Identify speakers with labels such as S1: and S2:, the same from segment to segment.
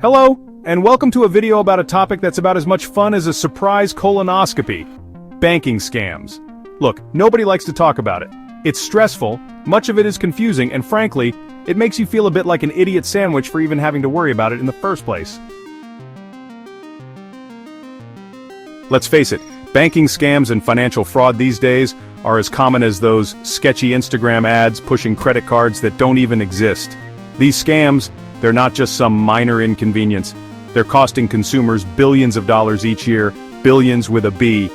S1: Hello, and welcome to a video about a topic that's about as much fun as a surprise colonoscopy. Banking scams. Look, nobody likes to talk about it. It's stressful, much of it is confusing, and frankly, it makes you feel a bit like an idiot sandwich for even having to worry about it in the first place. Let's face it, banking scams and financial fraud these days are as common as those sketchy Instagram ads pushing credit cards that don't even exist. These scams, they're not just some minor inconvenience. They're costing consumers billions of dollars each year, billions with a B.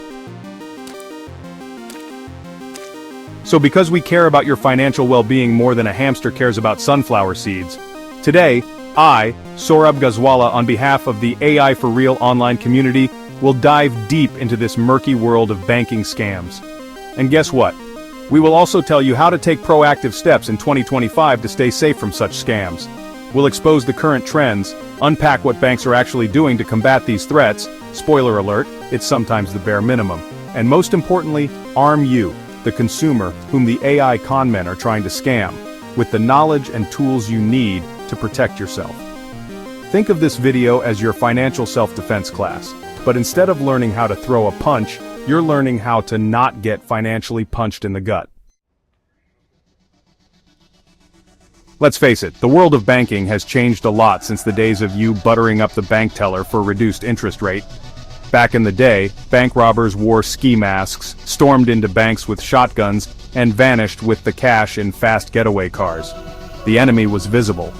S1: So because we care about your financial well-being more than a hamster cares about sunflower seeds, today, I, Saurabh Gazwala, on behalf of the AI for Real online community, will dive deep into this murky world of banking scams. And guess what? We will also tell you how to take proactive steps in 2025 to stay safe from such scams. We'll expose the current trends, unpack what banks are actually doing to combat these threats, spoiler alert, it's sometimes the bare minimum, and most importantly, arm you, the consumer, whom the AI conmen are trying to scam, with the knowledge and tools you need to protect yourself. Think of this video as your financial self-defense class, but instead of learning how to throw a punch, you're learning how to not get financially punched in the gut. Let's face it, the world of banking has changed a lot since the days of you buttering up the bank teller for a reduced interest rate. Back in the day, bank robbers wore ski masks, stormed into banks with shotguns, and vanished with the cash in fast getaway cars. The enemy was visible.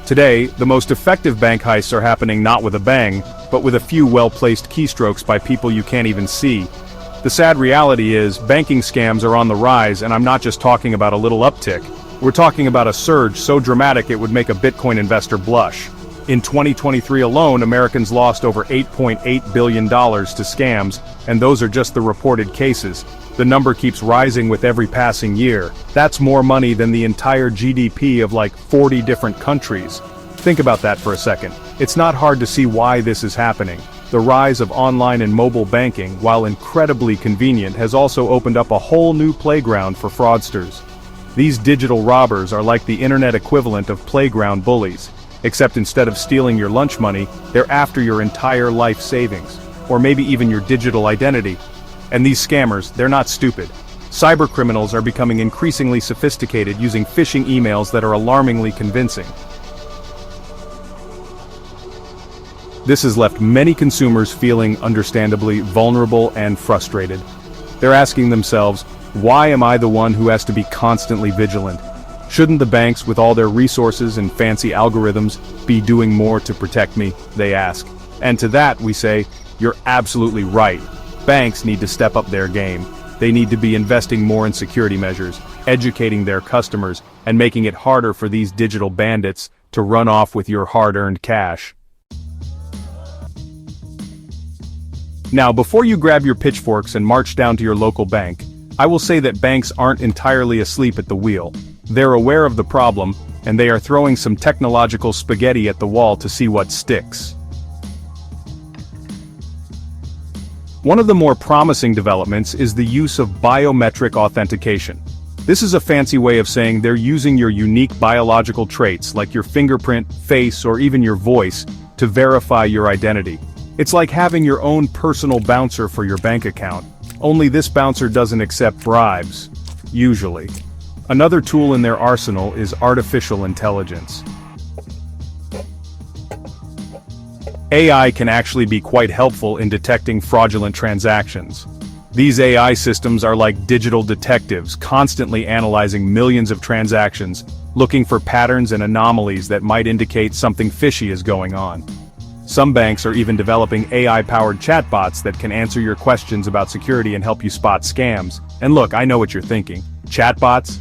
S1: Today, the most effective bank heists are happening not with a bang, but with a few well-placed keystrokes by people you can't even see. The sad reality is, banking scams are on the rise, and I'm not just talking about a little uptick. We're talking about a surge so dramatic it would make a Bitcoin investor blush. In 2023 alone, Americans lost over $8.8 billion to scams, and those are just the reported cases. The number keeps rising with every passing year. That's more money than the entire GDP of like 40 different countries. Think about that for a second. It's not hard to see why this is happening. The rise of online and mobile banking, while incredibly convenient, has also opened up a whole new playground for fraudsters. These digital robbers are like the internet equivalent of playground bullies, except instead of stealing your lunch money, they're after your entire life savings, or maybe even your digital identity. And these scammers, they're not stupid. Cybercriminals are becoming increasingly sophisticated using phishing emails that are alarmingly convincing. This has left many consumers feeling understandably vulnerable and frustrated. They're asking themselves, why am I the one who has to be constantly vigilant? Shouldn't the banks, with all their resources and fancy algorithms, be doing more to protect me, they ask. And to that we say, you're absolutely right. Banks need to step up their game. They need to be investing more in security measures, educating their customers, and making it harder for these digital bandits to run off with your hard-earned cash. Now, before you grab your pitchforks and march down to your local bank, I will say that banks aren't entirely asleep at the wheel. They're aware of the problem, and they are throwing some technological spaghetti at the wall to see what sticks. One of the more promising developments is the use of biometric authentication. This is a fancy way of saying they're using your unique biological traits, like your fingerprint, face, or even your voice, to verify your identity. It's like having your own personal bouncer for your bank account, only this bouncer doesn't accept bribes, usually. Another tool in their arsenal is artificial intelligence. AI can actually be quite helpful in detecting fraudulent transactions. These AI systems are like digital detectives, constantly analyzing millions of transactions, looking for patterns and anomalies that might indicate something fishy is going on. Some banks are even developing AI-powered chatbots that can answer your questions about security and help you spot scams. And look, I know what you're thinking. Chatbots?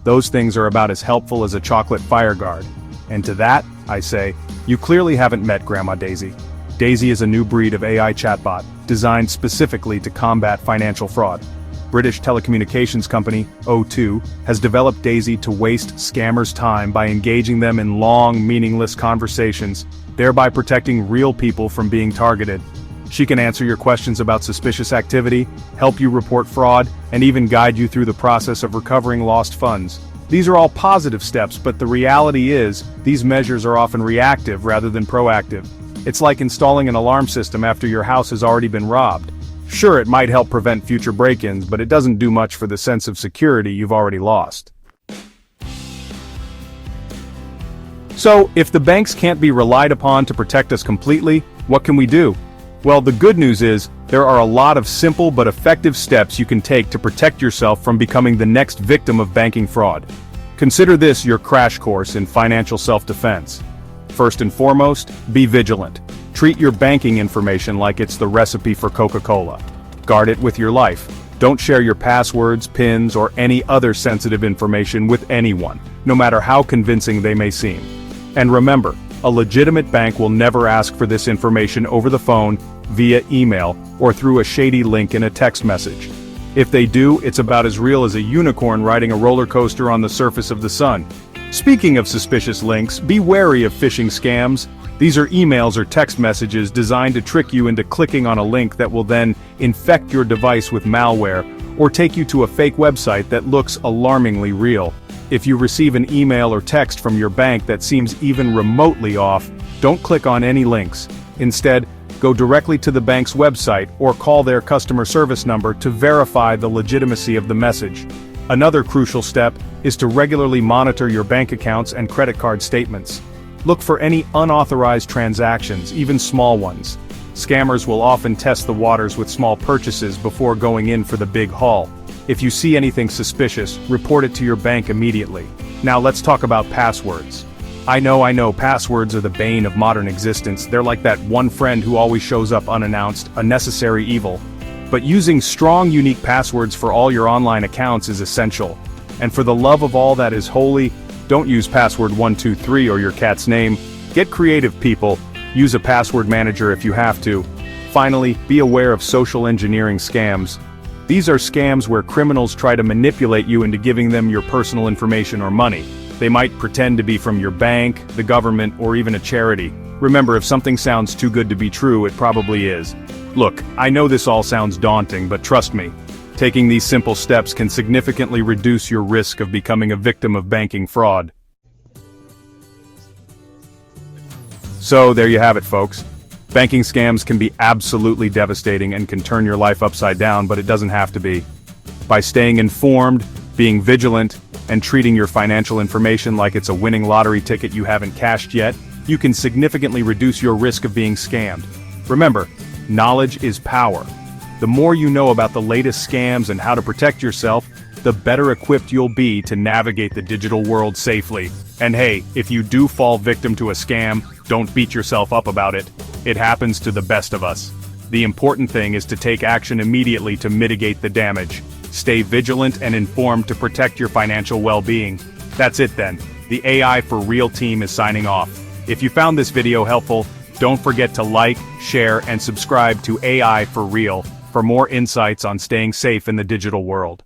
S1: Those things are about as helpful as a chocolate fire guard. And to that, I say, you clearly haven't met Grandma Daisy. Daisy is a new breed of AI chatbot, designed specifically to combat financial fraud. British telecommunications company, O2, has developed Daisy to waste scammers' time by engaging them in long, meaningless conversations, thereby protecting real people from being targeted. She can answer your questions about suspicious activity, help you report fraud, and even guide you through the process of recovering lost funds. These are all positive steps, but the reality is, these measures are often reactive rather than proactive. It's like installing an alarm system after your house has already been robbed. Sure, it might help prevent future break-ins, but it doesn't do much for the sense of security you've already lost. So, if the banks can't be relied upon to protect us completely, what can we do? Well, the good news is, there are a lot of simple but effective steps you can take to protect yourself from becoming the next victim of banking fraud. Consider this your crash course in financial self-defense. First and foremost, be vigilant. Treat your banking information like it's the recipe for Coca-Cola. Guard it with your life. Don't share your passwords, PINs, or any other sensitive information with anyone, no matter how convincing they may seem. And remember, a legitimate bank will never ask for this information over the phone, via email, or through a shady link in a text message. If they do, it's about as real as a unicorn riding a roller coaster on the surface of the sun. Speaking of suspicious links, be wary of phishing scams. These are emails or text messages designed to trick you into clicking on a link that will then infect your device with malware, or take you to a fake website that looks alarmingly real. If you receive an email or text from your bank that seems even remotely off, don't click on any links. Instead, go directly to the bank's website or call their customer service number to verify the legitimacy of the message. Another crucial step is to regularly monitor your bank accounts and credit card statements. Look for any unauthorized transactions, even small ones. Scammers will often test the waters with small purchases before going in for the big haul. If you see anything suspicious, report it to your bank immediately. Now let's talk about passwords. I know, passwords are the bane of modern existence. They're like that one friend who always shows up unannounced, a necessary evil. But using strong, unique passwords for all your online accounts is essential. And for the love of all that is holy, don't use password 123 or your cat's name. Get creative, people. Use a password manager if you have to. Finally, be aware of social engineering scams. These are scams where criminals try to manipulate you into giving them your personal information or money. They might pretend to be from your bank, the government, or even a charity. Remember, if something sounds too good to be true, it probably is. Look, I know this all sounds daunting, but trust me, taking these simple steps can significantly reduce your risk of becoming a victim of banking fraud. So there you have it, folks. Banking scams can be absolutely devastating and can turn your life upside down, but it doesn't have to be. By staying informed, being vigilant, and treating your financial information like it's a winning lottery ticket you haven't cashed yet, you can significantly reduce your risk of being scammed. Remember, knowledge is power. The more you know about the latest scams and how to protect yourself, the better equipped you'll be to navigate the digital world safely. And hey, if you do fall victim to a scam, don't beat yourself up about it. It happens to the best of us. The important thing is to take action immediately to mitigate the damage. Stay vigilant and informed to protect your financial well-being. That's it then. The AI for Real team is signing off. If you found this video helpful, don't forget to like, share, and subscribe to AI for Real for more insights on staying safe in the digital world.